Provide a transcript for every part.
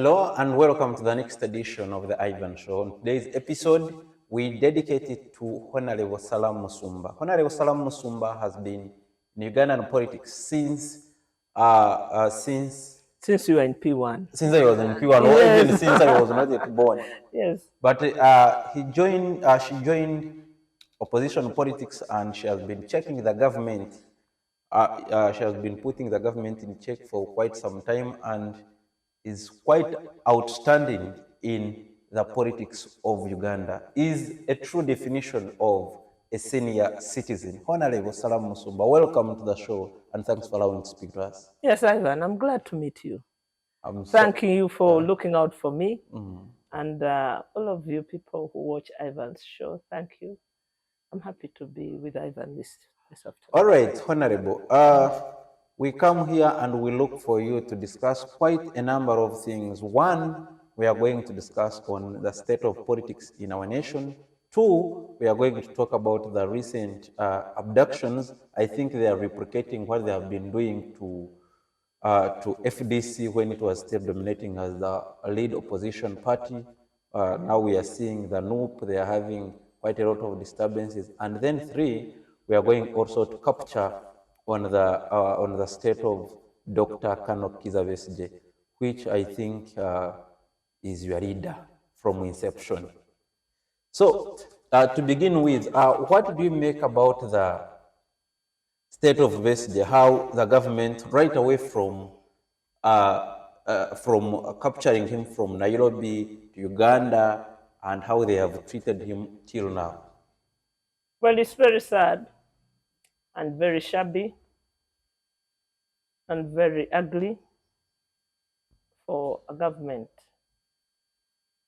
Hello and welcome to the next edition of the Ivan Show. On today's episode, we dedicate it to Honorable Salaam Musumba. Honorable Salaam Musumba has been in Ugandan politics since you were in P1. Since I was in P1, or even since I was not yet born. Yes. But she joined opposition politics, and she has been checking the government. She has been putting the government in check for quite some time, and is quite outstanding in the politics of Uganda. Is a true definition of a senior citizen. Honorable Salaam Musumba, welcome to the show, and thanks for allowing me to speak to us. Yes, Ivan, I'm glad to meet you. Thanking you for looking out for me, and all of you people who watch Ivan's show, thank you. I'm happy to be with Ivan this afternoon. All right, Honorable. We come here and we look for you to discuss quite a number of things. One, we are going to discuss on the state of politics in our nation. Two, we are going to talk about the recent abductions. I think they are replicating what they have been doing to FDC when it was still dominating as the lead opposition party. Now we are seeing the NUP, they are having quite a lot of disturbances. And then three, we are going also to capture on the state of Dr. Besigye, which I think is your leader from inception. So to begin with, what do you make about the state of Besigye, how the government, right away from capturing him from Nairobi to Uganda, and how they have treated him till now? Well, it's very sad and very shabby and very ugly for a government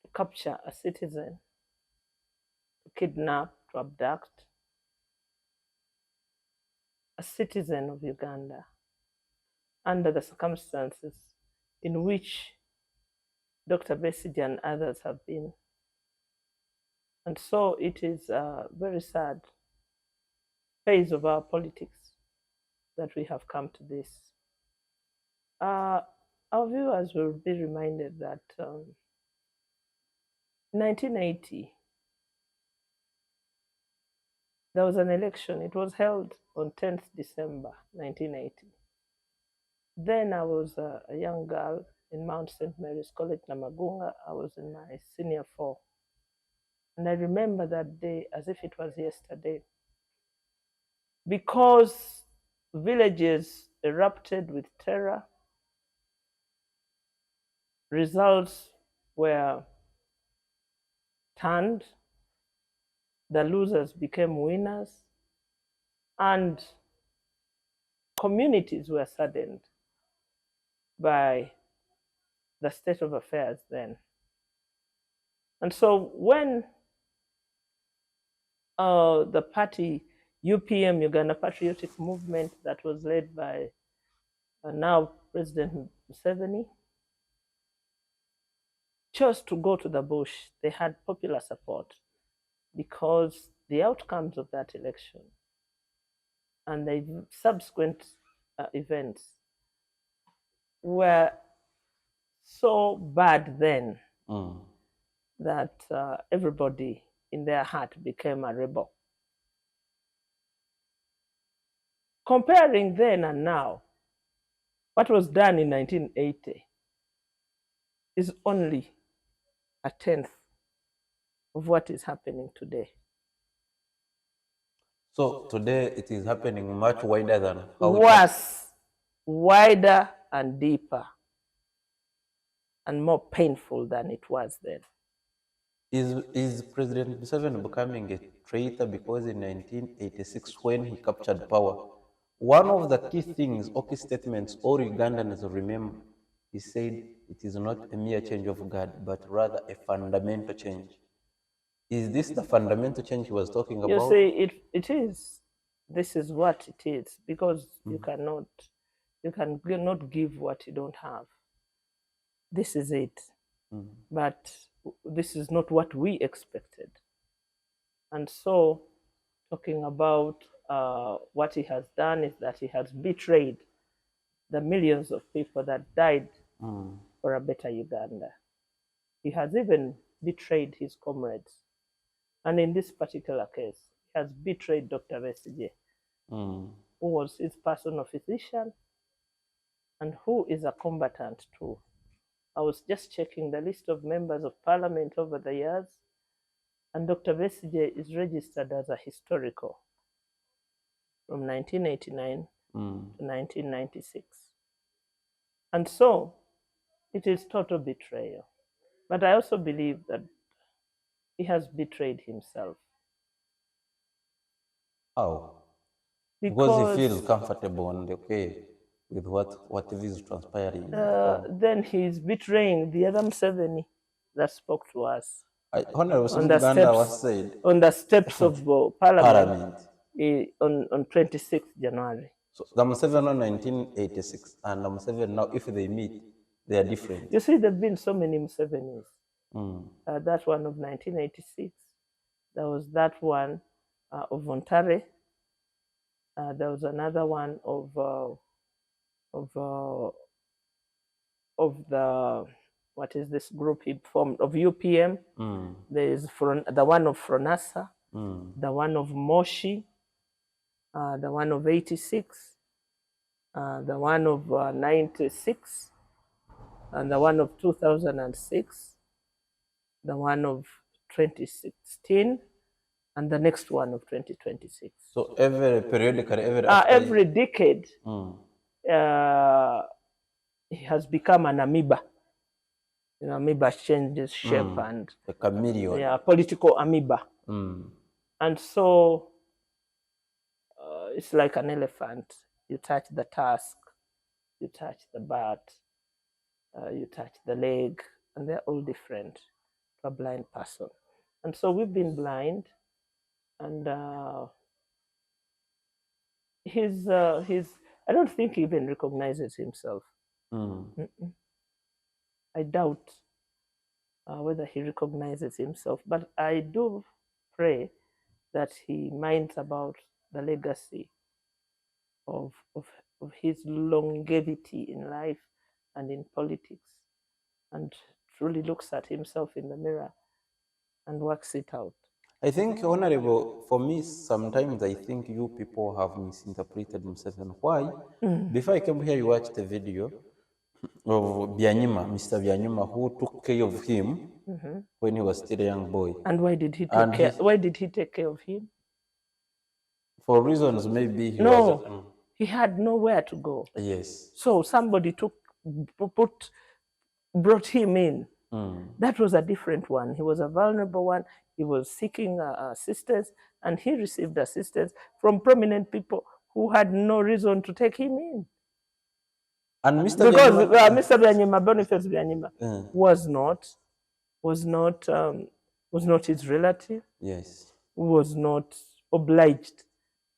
to capture a citizen, to kidnap, to abduct a citizen of Uganda under the circumstances in which Dr. Besigye and others have been. And so it is a very sad phase of our politics that we have come to this. Our viewers will be reminded that in 1980, there was an election. It was held on 10th December 1980. Then I was a young girl in Mount St. Mary's College, Namagunga. I was in my senior 4. And I remember that day as if it was yesterday, because villages erupted with terror. Results were turned. The losers became winners, and communities were saddened by the state of affairs then. And so when the party UPM, Uganda Patriotic Movement, that was led by now President Museveni, chose to go to the bush, they had popular support because the outcomes of that election and the subsequent events were so bad then that everybody in their heart became a rebel. Comparing then and now, what was done in 1980 is only a tenth of what is happening today. So today it is happening much wider than how worse, wider and deeper, and more painful than it was then. Is President Museveni becoming a traitor because in 1986, when he captured power, one of the key things, Oki statements, all Ugandans remember, he said it is not a mere change of guard, but rather a fundamental change. Is this the fundamental change he was talking about? You see, it is. This is what it is, because you cannot give what you don't have. This is it. But this is not what we expected. And so, talking about what he has done is that he has betrayed the millions of people that died for a better Uganda. He has even betrayed his comrades. And in this particular case, he has betrayed Dr. Besigye, who was his personal physician and who is a combatant too. I was just checking the list of members of parliament over the years, and Dr. Besigye is registered as a historical from 1989 to 1996. And so it is total betrayal. But I also believe that he has betrayed himself. How? Because he feels comfortable and okay with whatever is transpiring. Then he's betraying the other Museveni that spoke to us on the steps of Parliament on 26th January. So the Museveni in 1986 and the Museveni now, if they meet, they are different. You see, there have been so many Musevenis. That one of 1986. There was that one of Ontare. There was another one of the, what is this group he formed, of UPM. There is the one of Fronasa, the one of Moshi, the one of 86, the one of 96, and the one of 2006, the one of 2016, and the next one of 2026. So every periodically, every decade, he has become an amoeba. You know, amoeba changes shape and a chameleon. Yeah, political amoeba. And so it's like an elephant. You touch the tusk, you touch the butt, you touch the leg, and they're all different to a blind person. And so we've been blind, and I don't think he even recognizes himself. I doubt whether he recognizes himself, but I do pray that he minds about the legacy of his longevity in life and in politics, and truly looks at himself in the mirror and works it out. I think, Honorable, for me, sometimes I think you people have misinterpreted Museveni. Why? Before I came here, you watched a video of Byanyima, Mr. Byanyima, who took care of him when he was still a young boy. And why did he take care? Why did he take care of him? For reasons maybe he had nowhere to go. Yes. So somebody brought him in. That was a different one. He was a vulnerable one. He was seeking assistance, and he received assistance from prominent people who had no reason to take him in. And Mr. Byanyima, Boniface Byanyima, was not his relative. Yes. Was not obliged.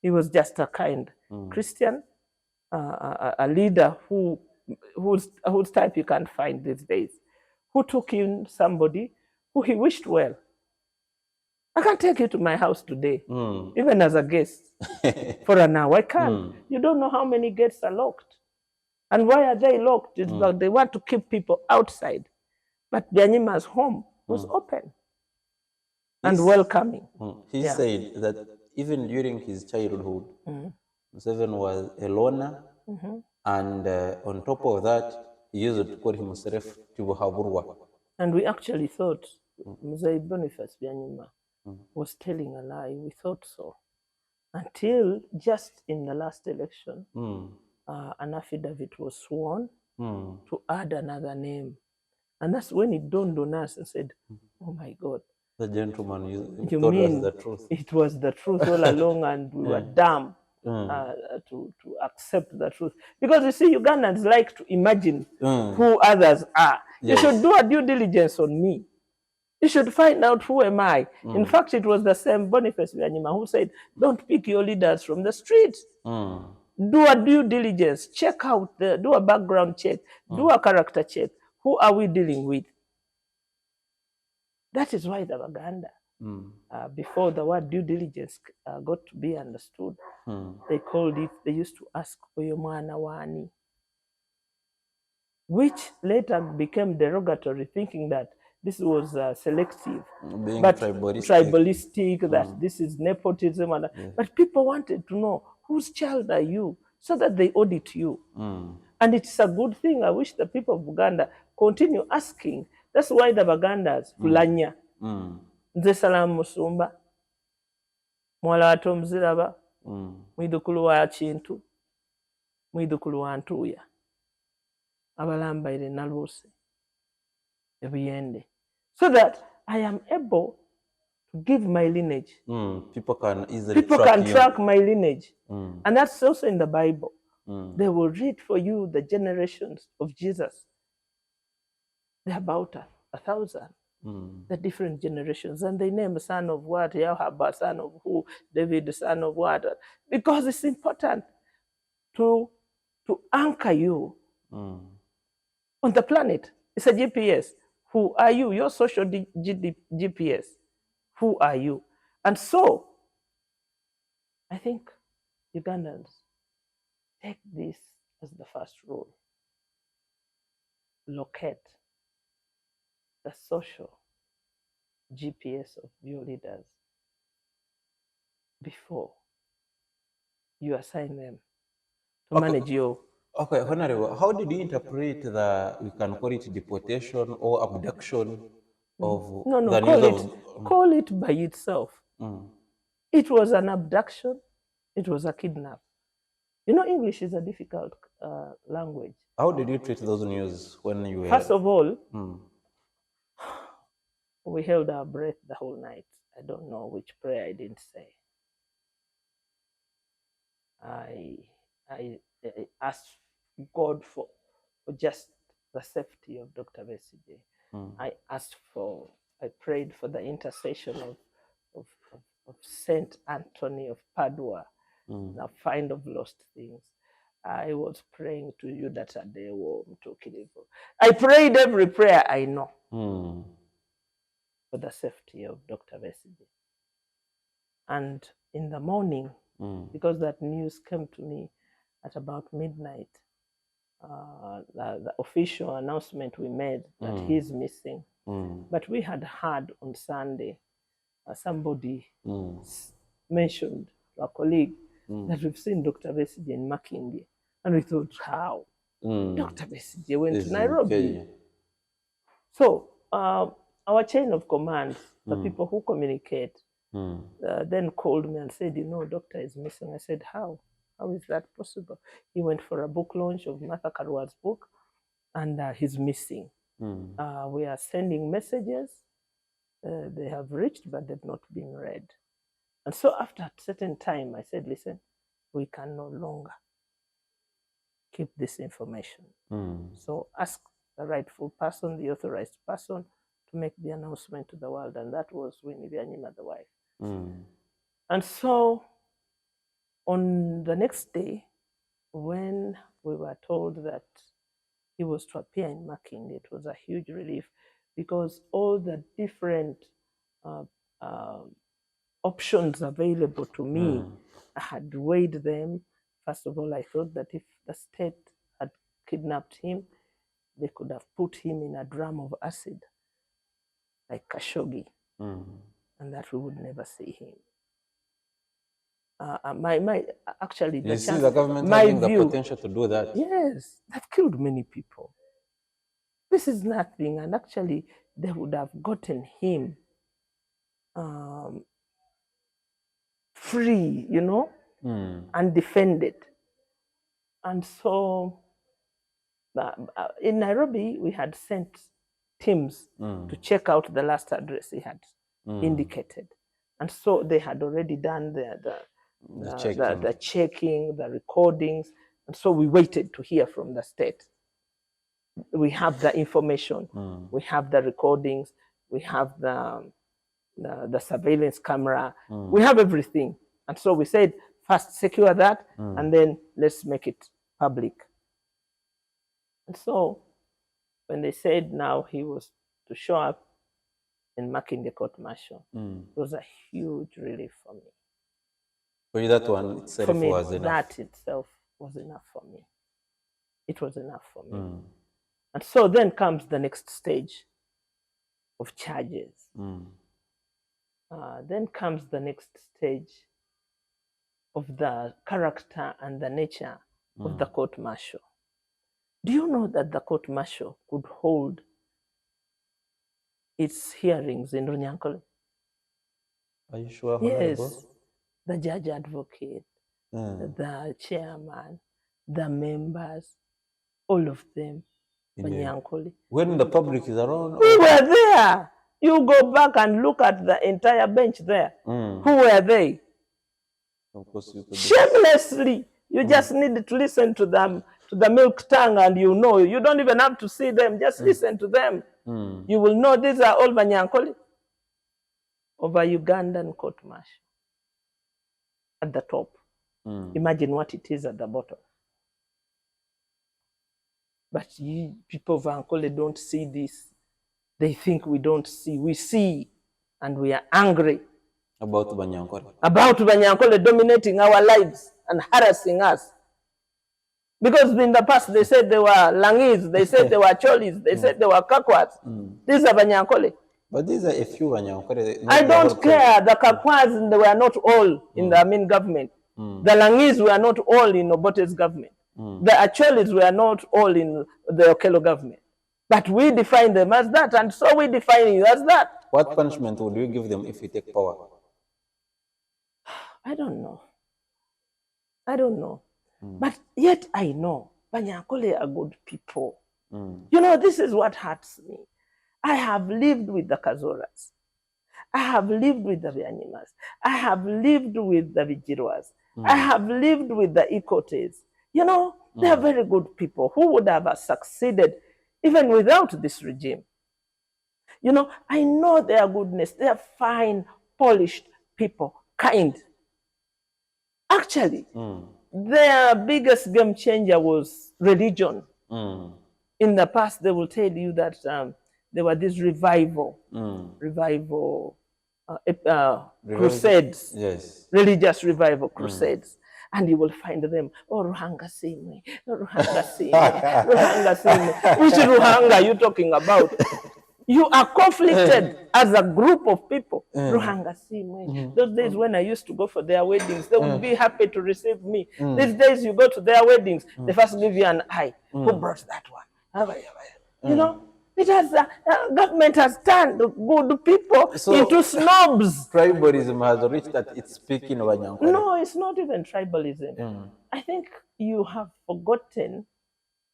He was just a kind Christian, a leader whose type you can't find these days, who took in somebody who he wished well. I can't take you to my house today, even as a guest, for an hour. I can't. You don't know how many gates are locked. And why are they locked? It's because they want to keep people outside. But Byanyima's home was open and welcoming. He said that even during his childhood, Museveni was a loner, and on top of that, he used to call himself Tibuhaburwa. And we actually thought Mzee Boniface Byanyima was telling a lie. We thought so. Until just in the last election, an affidavit was sworn to add another name. And that's when it dawned on us and said, oh my God. The gentleman told us the truth. It was the truth all along, and we were dumb to accept the truth. Because you see, Ugandans like to imagine who others are. Yes. You should do a due diligence on me. You should find out who am I. In fact, it was the same Boniface Byanyima who said, don't pick your leaders from the street. Do a due diligence. Check out, do a background check. Do a character check. Who are we dealing with? That is why the Baganda, before the word due diligence got to be understood, they called it, they used to ask, Oyo mwana wani? which later became derogatory, thinking that this was selective, Being but tribalistic. that this is nepotism. But people wanted to know, whose child are you, so that they audit you. And it's a good thing. I wish the people of Uganda continue asking. That's why the Bagandas, Fulanya, nze Salaam Musumba, muwala wa Tom Ziraba, mwidukulu wa Kintu, mwidukulu wa Ntuuya, abalambaire Naluuse, Ebuyende, so that I am able to give my lineage. People can easily track my lineage. And that's also in the Bible. They will read for you the generations of Jesus. They're about 1,000. The different generations, and they name son of what, Yahweh, son of who, David, son of what, because it's important to anchor you on the planet. It's a GPS. Who are you? Your social GPS. Who are you? And so, I think Ugandans take this as the first rule. Locate the social GPS of your leaders before you assign them to manage you. Okay, Honorable, how did you interpret we can call it deportation or abduction of the news call it by itself. It was an abduction. It was a kidnap. You know, English is a difficult language. How did you treat those news when you were... First of all, we held our breath the whole night. I don't know which prayer I didn't say. I asked God for just the safety of Dr. Besigye. I prayed for the intercession of Saint Anthony of Padua, the find of lost things. I was praying to you that a day will talk. I prayed every prayer I know for the safety of Dr. Besigye. And in the morning, because that news came to me at about midnight, the official announcement we made that he's missing. But we had heard on Sunday, somebody mentioned to a colleague that we've seen Dr. Besigye in Makindye. And we thought, how? Dr. Besigye went to Nairobi. So our chain of command, the people who communicate, then called me and said, you know, doctor is missing. I said, how? How is that possible? He went for a book launch of Martha Karwa's book, and he's missing. We are sending messages. They have reached, but they've not been read. And so after a certain time, I said, listen, we can no longer keep this information. So ask the rightful person, the authorized person, to make the announcement to the world. And that was Winnie Byanyima, the wife. And so on the next day, when we were told that he was to appear in Makindye, it was a huge relief, because all the different options available to me, I had weighed them. First of all, I thought that if the state had kidnapped him, they could have put him in a drum of acid, like Khashoggi, and that we would never see him. Actually, you see the government having the potential to do that? Yes, they've killed many people. This is nothing, and actually, they would have gotten him free, you know, and defended. And so in Nairobi, we had sent teams to check out the last address he had indicated. And so they had already done the checking, the recordings. And so we waited to hear from the state. We have the information, we have the recordings, we have the surveillance camera, we have everything. And so we said, first secure that, and then let's make it public. And so when they said now he was to show up in Makindye Court Martial, it was a huge relief for me. For you, that one itself was enough? That itself was enough for me. It was enough for me. And so then comes the next stage of charges. Then comes the next stage of the character and the nature of the court martial. Do you know that the court martial could hold its hearings in Runyankore? Are you sure? Yes. The judge advocate, the chairman, the members, all of them, Banyankore. When the public is around? Who were there? You go back and look at the entire bench there. Who were they? Of course, shamelessly. You just need to listen to them, to the milk tongue, and you know. You don't even have to see them. Just listen to them. You will know these are all Banyankore of a Ugandan court martial at the top. Imagine what it is at the bottom. But people of Ankole don't see this. They think we don't see. We see, and we are angry. About Banyankore. About Banyankore dominating our lives and harassing us. Because in the past they said they were Langis, they said they were Cholis, they said they were Kakwas. These are Banyankore. But these are a few Banyankore. I don't care. The Kakwas, they were not all in the Amin government. The Langis were not all in Obote's government. The Acholis were not all in the Okello government. But we define them as that, and so we define you as that. What punishment would you give them if you take power? I don't know. I don't know. But yet I know Banyankore are good people. You know, this is what hurts me. I have lived with the Kazoras. I have lived with the Vyanyimas. I have lived with the Vijirwas. I have lived with the Ikotes. You know, they are very good people who would have succeeded even without this regime. You know, I know their goodness. They are fine, polished people, kind. Actually, their biggest game changer was religion. In the past, they will tell you that there were this revival, crusades, religious revival crusades. And you will find them, oh, Ruhanga Sime, Ruhanga Sime, Ruhanga Sime. Which Ruhanga are you talking about? You are conflicted as a group of people. Ruhanga Sime. Those days when I used to go for their weddings, they would be happy to receive me. These days you go to their weddings, they first give you an eye. Who brought that one? You know, it has government has turned good people into snobs. Tribalism has reached at its peak in Banyankore. No, it's not even tribalism. I think you have forgotten,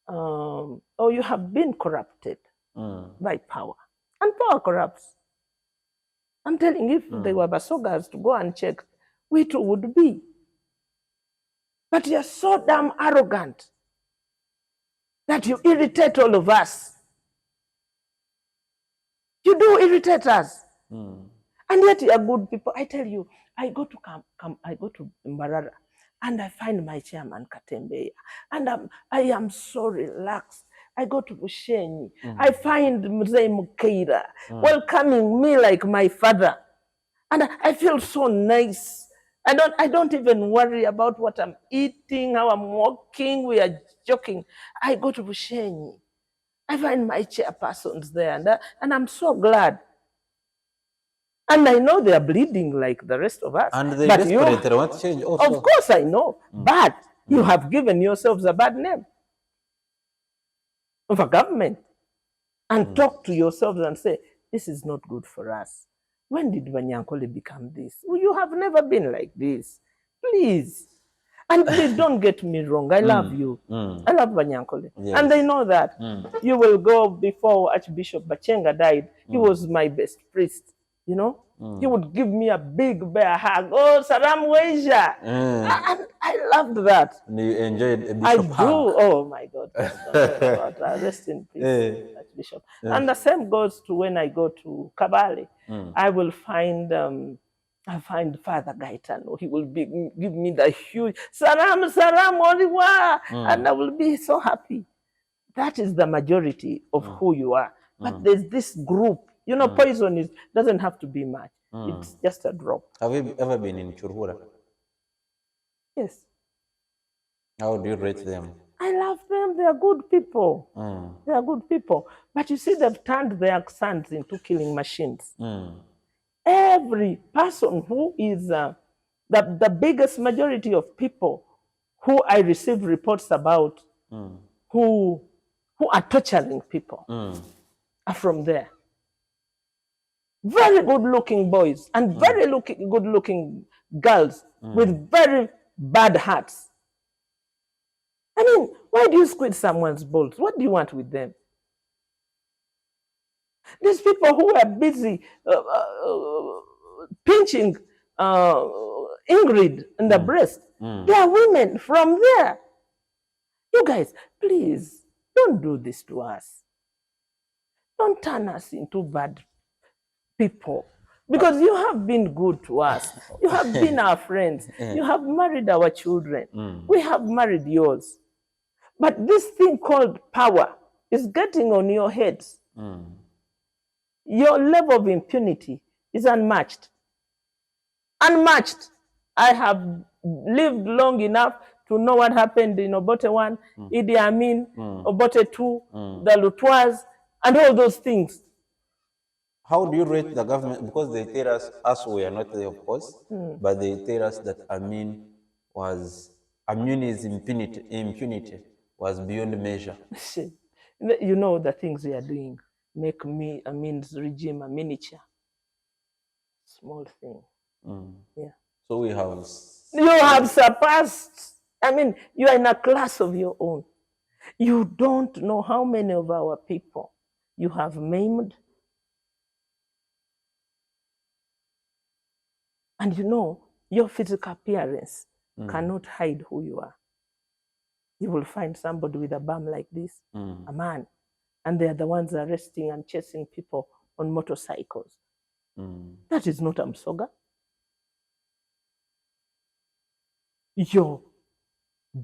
or you have been corrupted by power. And power corrupts. I'm telling you, if they were Basogas to go unchecked, we too would be. But you're so damn arrogant that you irritate all of us. You do irritate us. And yet you are good people. I tell you, I go to Mbarara and I find my chairman Katembeya. And I am so relaxed. I go to Bushenyi. I find Mzee Mukeira welcoming me like my father. And I feel so nice. I don't even worry about what I'm eating, how I'm walking. We are joking. I go to Bushenyi. I find my chairpersons there, and I'm so glad. And I know they are bleeding like the rest of us. And they desperately want to change also. Of course I know. But you have given yourselves a bad name of a government. And talk to yourselves and say, this is not good for us. When did Banyankore become this? Well, you have never been like this. Please. And please don't get me wrong. I love you. I love Banyankore. Yes. And I know that. You will go before Archbishop Bachenga died. He was my best priest. You know? He would give me a big bear hug. Oh, Salaam Weja. And I loved that. And you enjoyed a bishop hug. I do. Oh, my God. Rest in peace, Archbishop. And the same goes to when I go to Kabale. I will find Father Gaetano. He will give me the huge Salaam, Oliwa. And I will be so happy. That is the majority of who you are. But there's this group. You know, poison doesn't have to be much. It's just a drop. Have you ever been in Churhura? Yes. How do you rate them? I love them. They are good people. They are good people. But you see, they've turned their sons into killing machines. Every person who is the biggest majority of people who I receive reports about who are torturing people are from there. Very good-looking boys and very good-looking girls with very bad hearts. I mean, why do you squeeze someone's balls? What do you want with them? These people who are busy pinching Ingrid in the breast, they are women from there. You guys, please, don't do this to us. Don't turn us into bad people. Because you have been good to us. You have been our friends. You have married our children. We have married yours. But this thing called power is getting on your heads. Your level of impunity is unmatched. Unmatched. I have lived long enough to know what happened in Obote 1, Idi Amin, Obote 2, the Lutwas, and all those things. How do you rate the government? Because they tell us we are not there, of course, but they tell us that Amin's impunity was beyond measure. You know the things we are doing make me Amin's regime a miniature. Small thing. Yeah. So you have surpassed. I mean, you are in a class of your own. You don't know how many of our people you have maimed. And you know, your physical appearance cannot hide who you are. You will find somebody with a bum like this, a man, and they are the ones arresting and chasing people on motorcycles. That is not Amsoga. Your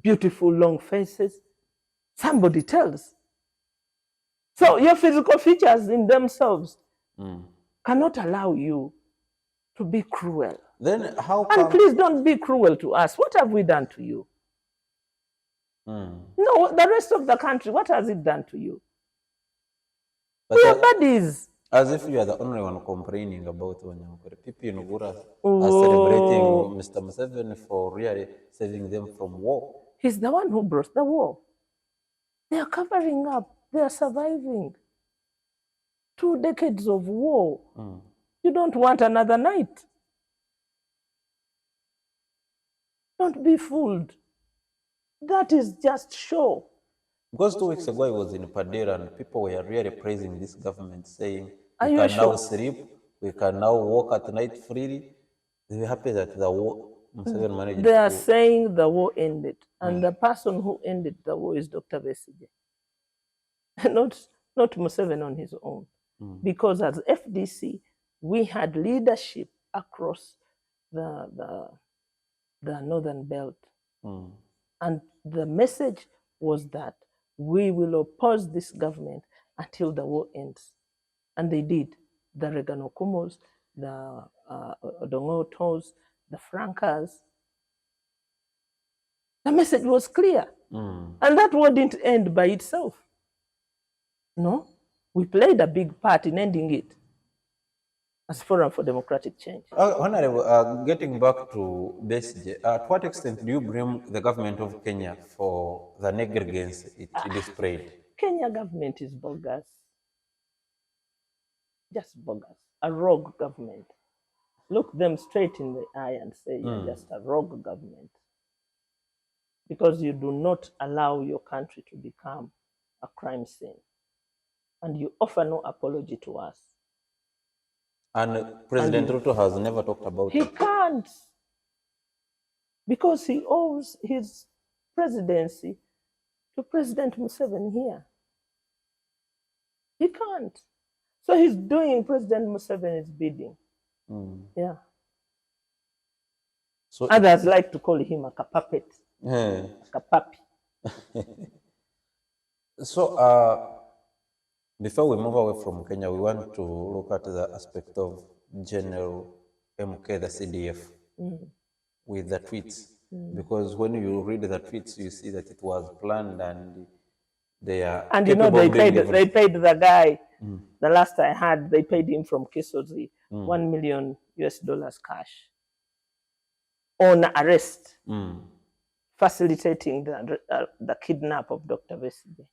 beautiful long faces, somebody tells. So your physical features in themselves cannot allow you to be cruel. Then how come... And please don't be cruel to us. What have we done to you? No, the rest of the country, what has it done to you? We are buddies. As if you are the only one complaining about Banyankore. People in Ugura are celebrating Mr. Museveni for really saving them from war. He's the one who brought the war. They are covering up. They are surviving 2 decades of war. You don't want another night. Don't be fooled. That is just show. Because 2 weeks ago I was in Padera and people were really praising this government, saying Are we you can sure? now sleep, we can now walk at night freely. They were happy that the war Museveni managed. They are saying the war ended, and the person who ended the war is Dr. Besigye. not Museveni on his own. Because as FDC, we had leadership across the northern belt. And the message was that we will oppose this government until the war ends. And they did. The Reganokumos, the Odongotos, the Frankas. The message was clear. And that war didn't end by itself. No, we played a big part in ending it as Forum for Democratic Change. Honorable, getting back to Besigye, to what extent do you blame the government of Kenya for the negligence it displayed? Kenya government is bogus. Just bogus. A rogue government. Look them straight in the eye and say you're just a rogue government. Because you do not allow your country to become a crime scene. And you offer no apology to us. And President Ruto has never talked about it. He can't. Because he owes his presidency to President Museveni here. He can't. So he's doing President Museveni's bidding. Yeah. So others like to call him a puppet. A puppy. So before we move away from Kenya, we want to look at the aspect of General MK, the CDF, with the tweets. because when you read the tweets, you see that it was planned and they are And capable they of doing paid the guy. The last I had, they paid him from Kisozi $1 million US cash on arrest, facilitating the kidnap of Dr. Besigye.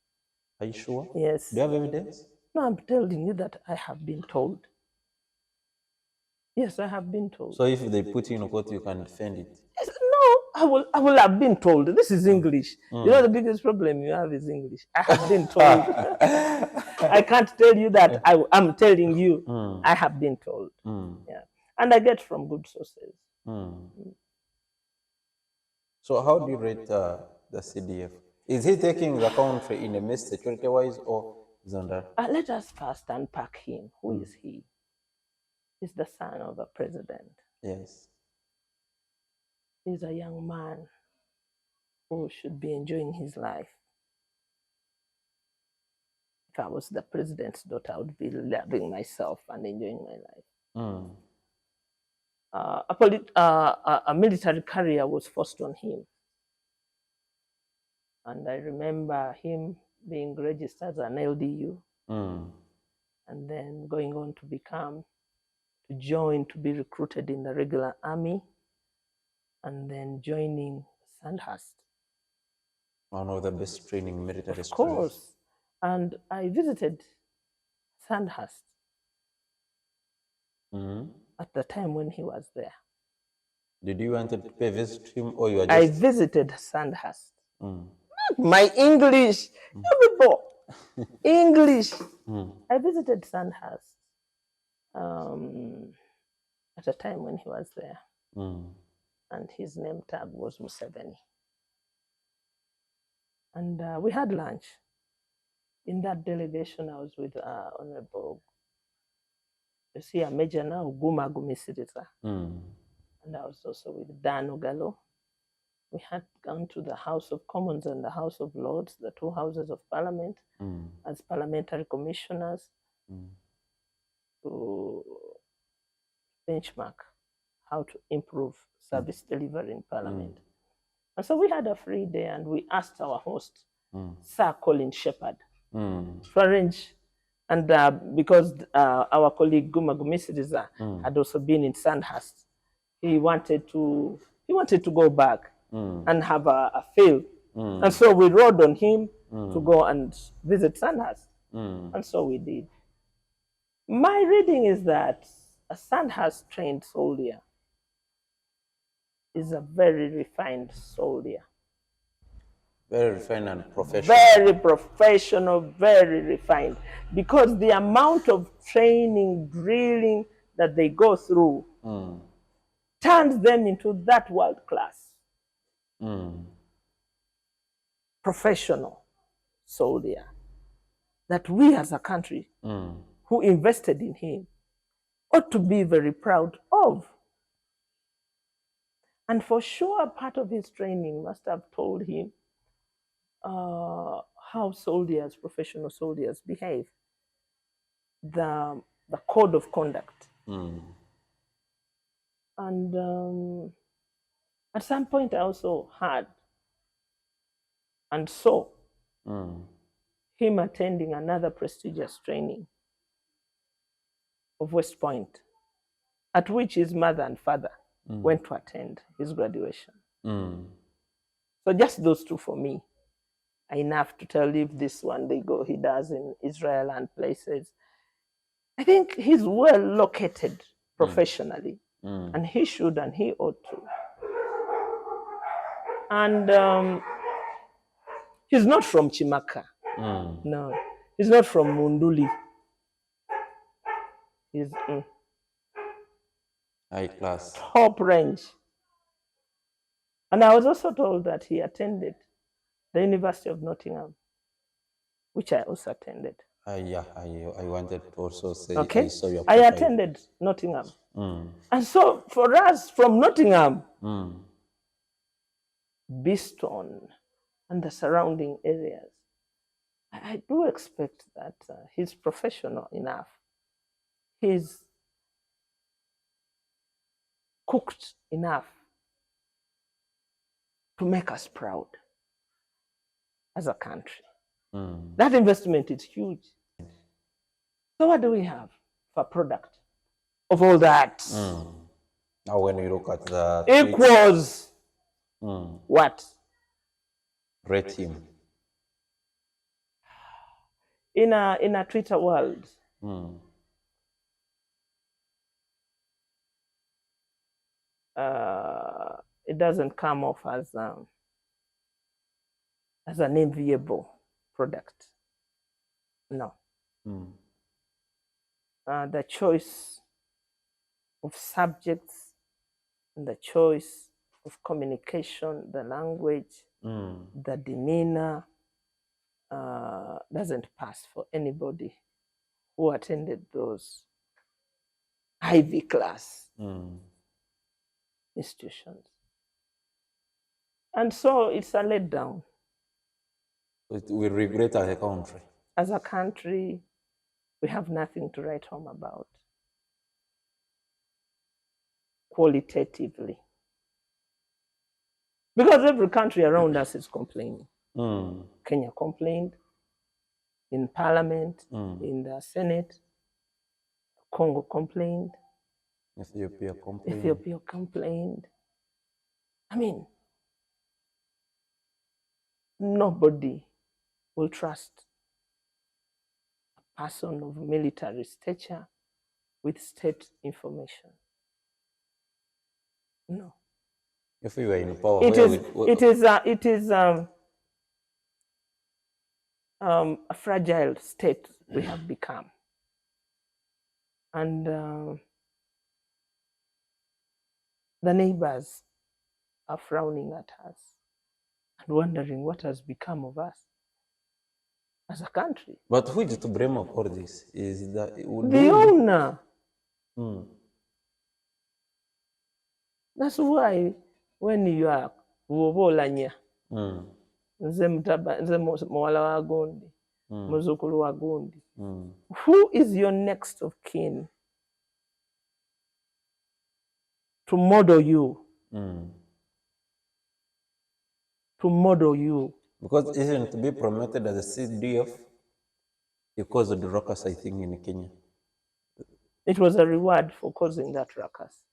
Are you sure? Yes. Do you have evidence? No, I'm telling you that I have been told. Yes, I have been told. So if they put you in a court, you can defend it. Yes, no, I will have been told. This is English. You know the biggest problem you have is English. I have been told. I can't tell you that I'm telling you. I have been told. Yeah, and I get from good sources. So how do you rate the CDF? Is he taking the country in a mess security-wise, or is under? Let us first unpack him. Who is he? He's the son of a president. Yes. He's a young man who should be enjoying his life. If I was the president's daughter, I would be loving myself and enjoying my life. A military career was forced on him. And I remember him being registered as an LDU and then going on to be recruited in the regular army and then joining Sandhurst. One of the best training military schools. Of course. And I visited Sandhurst at the time when he was there. Did you want to pay visit him, or you were just... I visited Sandhurst. My English, people, English. I visited Sandhurst at a time when he was there. And his name tag was Museveni. And we had lunch. In that delegation, I was with Honorable, you see a major now, Guma Gumisiriza. And I was also with Dan Ogalo. We had gone to the House of Commons and the House of Lords, the two houses of Parliament, as parliamentary commissioners to benchmark how to improve service delivery in Parliament. And so we had a free day and we asked our host, Sir Colin Shepherd, to arrange. And because our colleague Guma Gumisiriza had also been in Sandhurst, he wanted to go back and have a feel. And so we rode on him to go and visit Sandhurst. And so we did. My reading is that a Sandhurst trained soldier is a very refined soldier. Very refined and professional. Very professional, very refined. Because the amount of training, drilling that they go through turns them into that world class professional soldier that we as a country who invested in him ought to be very proud of. And for sure, part of his training must have told him how soldiers, professional soldiers, behave, the code of conduct. And at some point, I also heard and saw him attending another prestigious training of West Point, at which his mother and father went to attend his graduation. So just those two for me are enough to tell you if this one he does in Israel and places. I think he's well located professionally, and he should and he ought to. And he's not from Chimaka. No, he's not from Munduli. He's high class, top range. And I was also told that he attended the University of Nottingham, which I also attended. Yeah, I wanted to also say, okay. I saw your profile. I attended Nottingham. And so for us from Nottingham, Beeston and the surrounding areas, I do expect that he's professional enough. He's cooked enough to make us proud as a country. That investment is huge. So what do we have for product of all that? Now when we look at the equals what? Rate him. In a Twitter world, it doesn't come off as an enviable product. No. The choice of subjects and the choice of communication, the language, the demeanor doesn't pass for anybody who attended those Ivy class institutions. And so it's a letdown. We regret as a country. As a country, we have nothing to write home about qualitatively. Because every country around us is complaining. Kenya complained in Parliament, in the Senate. Congo complained. Ethiopia complained. I mean, nobody will trust a person of military stature with state information. No. If we were in power, it is a fragile state we have become. And the neighbors are frowning at us and wondering what has become of us as a country. But who is to blame of all this? Is that the owner? That's why when you are Wobolanya, nze muwala wa gundi, muzukulu wa gundi, who is your next of kin to model you? To model you. Because isn't to be promoted as a CDF because of the ruckus, I think, in Kenya. It was a reward for causing that ruckus.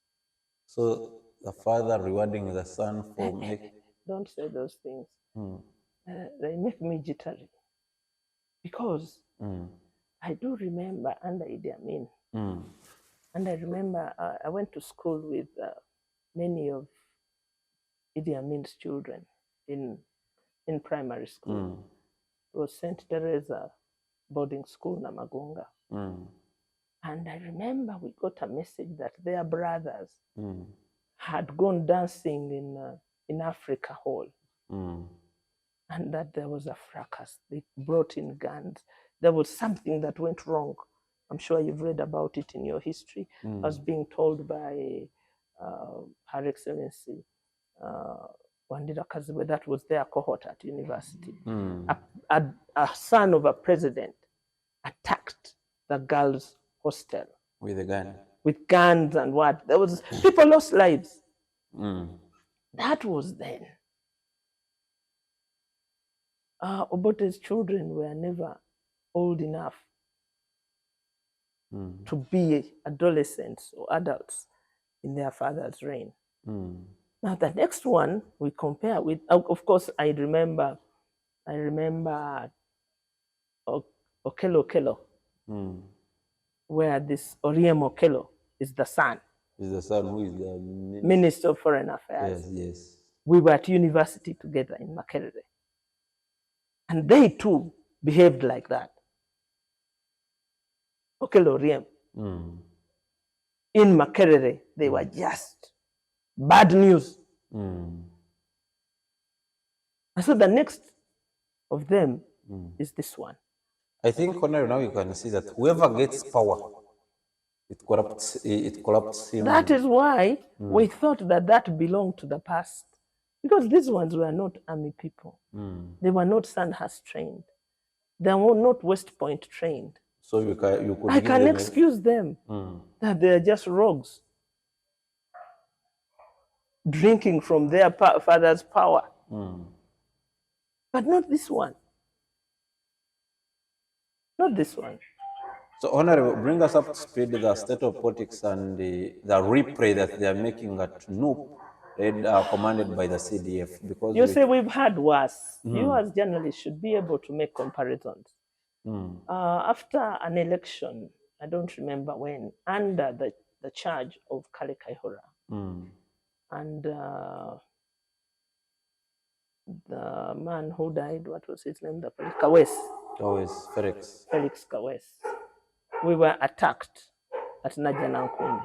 So the father rewarding the son for making... Don't say those things. They make me jittery. Because I do remember under Idi Amin. And I remember I went to school with many of Idi Amin's children in primary school. It was St. Teresa boarding school, Namagunga. And I remember we got a message that their brothers had gone dancing in Africa Hall. And that there was a fracas. They brought in guns. There was something that went wrong. I'm sure you've read about it in your history. I was being told by Her Excellency Wandira Kazibwe, that was their cohort at university. A son of a president attacked the girls' hostel. With a gun. With guns and what? There was, people lost lives. That was then. Obote's children were never old enough to be adolescents or adults in their father's reign. Now the next one we compare with, of course, I remember Okello, where this Oriem Okello is the son. Is the son who is the Minister of Foreign Affairs. Yes. We were at university together in Makerere. And they too behaved like that. Okello Oriem. In Makerere, they were just bad news. And so the next of them is this one. I think now you can see that whoever gets power, it corrupts him. That is why we thought that belonged to the past. Because these ones were not army people. They were not Sandhurst trained. They were not West Point trained. So you could I can excuse them that they are just rogues drinking from their father's power. But not this one. Not this one. So, Honorable, bring us up to speed the state of politics and the replay that they are making at NUP, commanded by the CDF. Because you see, we've had worse. You as journalists should be able to make comparisons. After an election, I don't remember when, under the charge of Kale Kaihura, and the man who died, what was his name? Always Felix. Felix Kawes. We were attacked at Runyankore,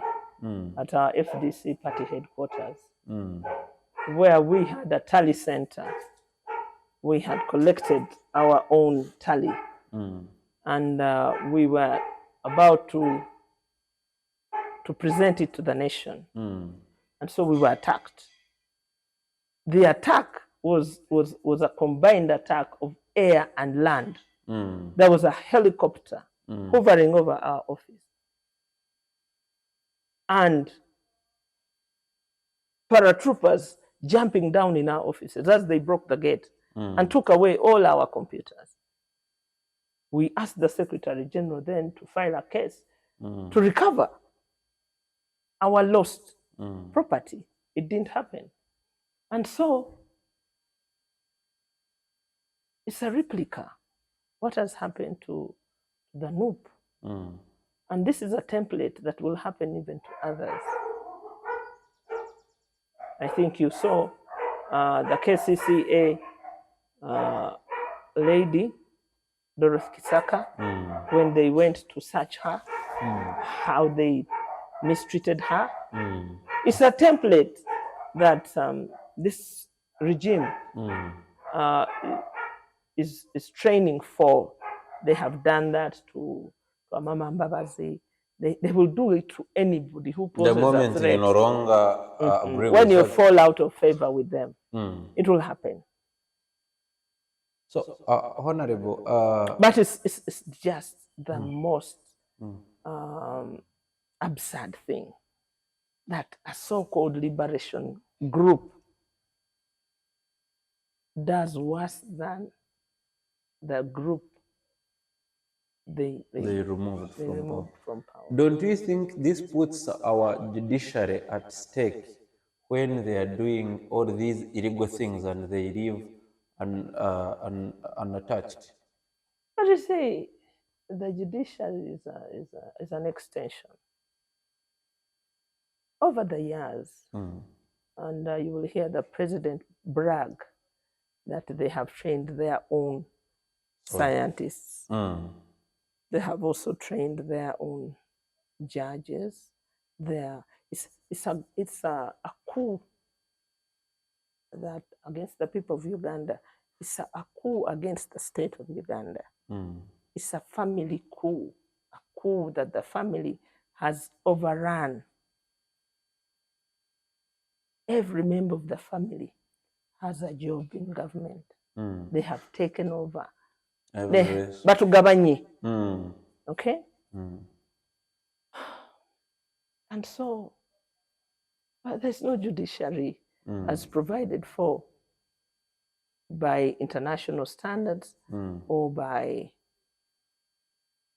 at our FDC party headquarters, where we had a tally center. We had collected our own tally, and we were about to present it to the nation. And so we were attacked. The attack was a combined attack of air and land. There was a helicopter hovering over our office, and paratroopers jumping down in our offices as they broke the gate and took away all our computers. We asked the Secretary General then to file a case to recover our lost property. It didn't happen. And so it's a replica. What has happened to the NUP? And this is a template that will happen even to others. I think you saw the KCCA lady, Dorothy Kisaka, when they went to search her, how they mistreated her. It's a template that this regime is training for. They have done that to Mama Mbabazi. They will do it to anybody who poses the moment a threat. You no longer agree when with you that. fall out of favor with them, it will happen. So, Honorable, but it's just the most absurd thing that a so-called liberation group does worse than the group they removed from power. Don't you think this puts our judiciary at stake when they are doing all these illegal things and they leave unattached? But you see, the judiciary is an extension. Over the years, and you will hear the president brag that they have trained their own scientists. They have also trained their own judges. It's a coup that against the people of Uganda. It's a coup against the state of Uganda. It's a family coup, a coup that the family has overrun. Every member of the family has a job in government. They have taken over. Batugabanye. Okay? And so, there's no judiciary as provided for by international standards or by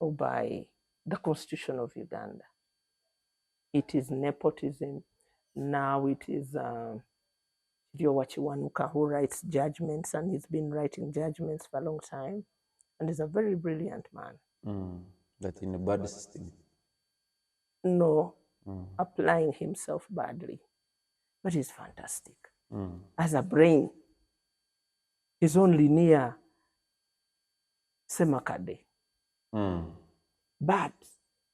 the Constitution of Uganda. It is nepotism. Now it is Wachiwanuka who writes judgments, and he's been writing judgments for a long time, and he's a very brilliant man. That in a bad system. No, applying himself badly, but he's fantastic. As a brain, he's only near Semakade. But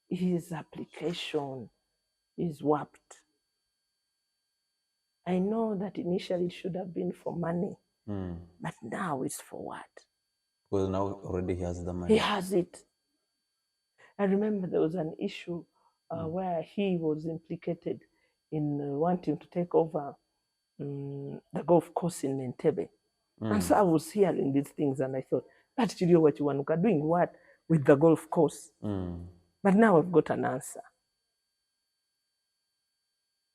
his application is warped. I know that initially it should have been for money, but now it's for what? Well, now already he has the money. He has it. I remember there was an issue where he was implicated in wanting to take over the golf course in Entebbe. And so I was hearing these things and I thought, but Wachiwanuka doing what with the golf course? But now I've got an answer,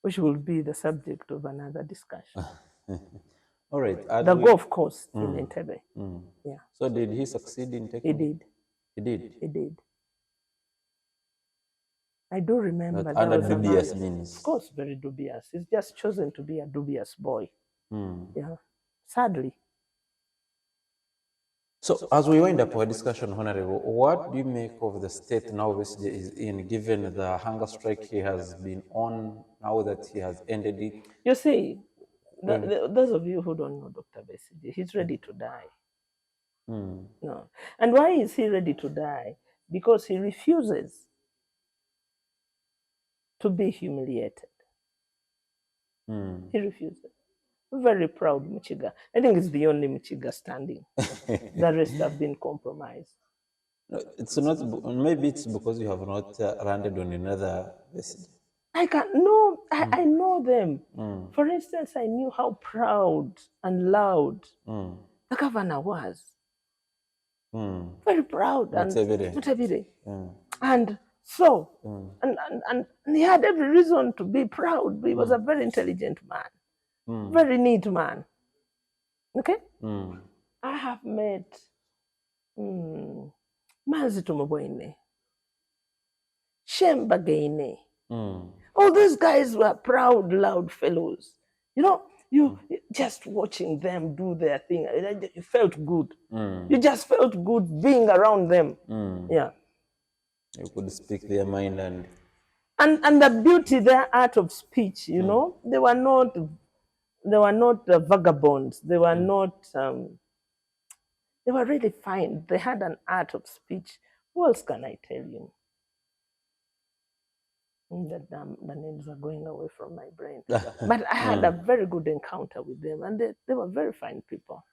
which will be the subject of another discussion. All right. The golf course in Entebbe. Yeah. So did he succeed in taking? He did. He did. He did. I do remember But there under was a dubious man, means. of course, very dubious. He's just chosen to be a dubious boy. Yeah, sadly. So as we wind up our discussion, Honorable, what do you make of the state now Besigye is in, given the hunger strike he has been on, now that he has ended it? You see, those of you who don't know Dr. Besigye, he's ready to die. No. And why is he ready to die? Because he refuses to be humiliated. He refuses. Very proud Muchiga. I think it's the only Muchiga standing. The rest have been compromised. No, it's not. Maybe it's because you have not landed on another Besigye. I know them. For instance, I knew how proud and loud the governor was. Very proud and evident. And so, and he had every reason to be proud. He was a very intelligent man, very neat man. Okay? I have met Manzi Tumubwene, Shembagaine. All these guys were proud, loud fellows. You know, you just watching them do their thing, you felt good. You just felt good being around them. Yeah. You could speak their mind and the beauty, their art of speech, you know, they were not vagabonds. They were not, they were really fine. They had an art of speech. Who else can I tell you? The names are going away from my brain. But I had a very good encounter with them, and they were very fine people.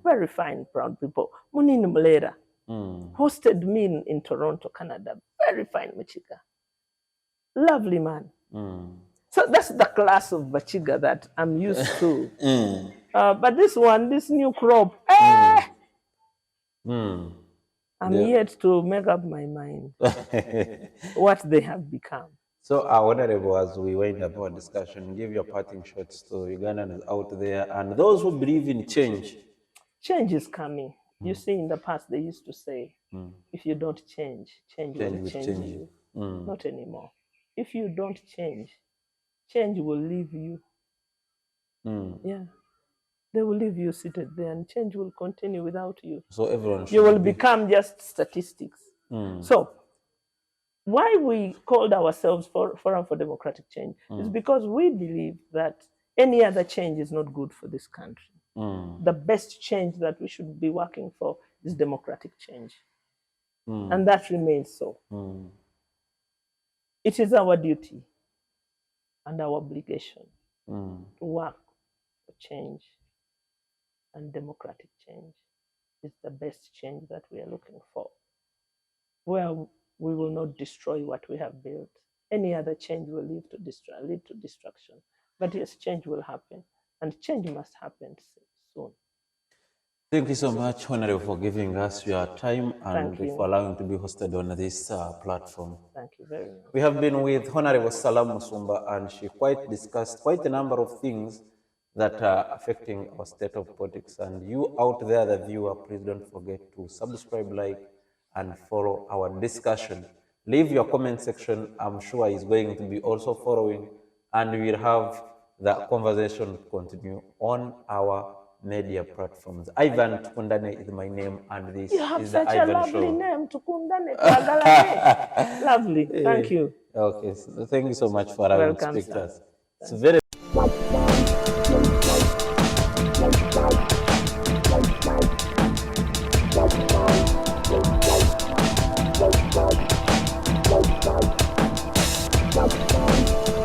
Very fine, proud people. Munini Mulera hosted me in Toronto, Canada. Very fine Machiga. Lovely man. So that's the class of Bachiga that I'm used to. But this new crop, I'm yet to make up my mind what they have become. So, Honorable, as we wind up our discussion, give your parting shots to Ugandans out there and those who believe in change. Change is coming. You see, in the past, they used to say, if you don't change, change will change you. Not anymore. If you don't change, change will leave you. Yeah. They will leave you seated there, and change will continue without you. So everyone you will become just statistics. So why we called ourselves Forum for Democratic Change is because we believe that any other change is not good for this country. The best change that we should be working for is democratic change. And that remains so. It is our duty and our obligation to work for change. And democratic change is the best change that we are looking for, where we will not destroy what we have built. Any other change will lead to destruction. But yes, change will happen, and change must happen soon. Thank you so much, Honorable, for giving us your time and for allowing to be hosted on this platform. Thank you very much. We have been with Honorable Salaam Musumba, and she discussed quite a number of things that are affecting our state of politics. And you out there, the viewer, please don't forget to subscribe, like, and follow our discussion. Leave your comment section. I'm sure he's going to be also following, and we'll have the conversation continue on our media platforms. Ivan Tukundane is my name, and this is the Ivan Show. You have such a lovely name, Tukundane. Lovely. Thank you. Okay, so thank you so much for allowing me to speak to us. It's very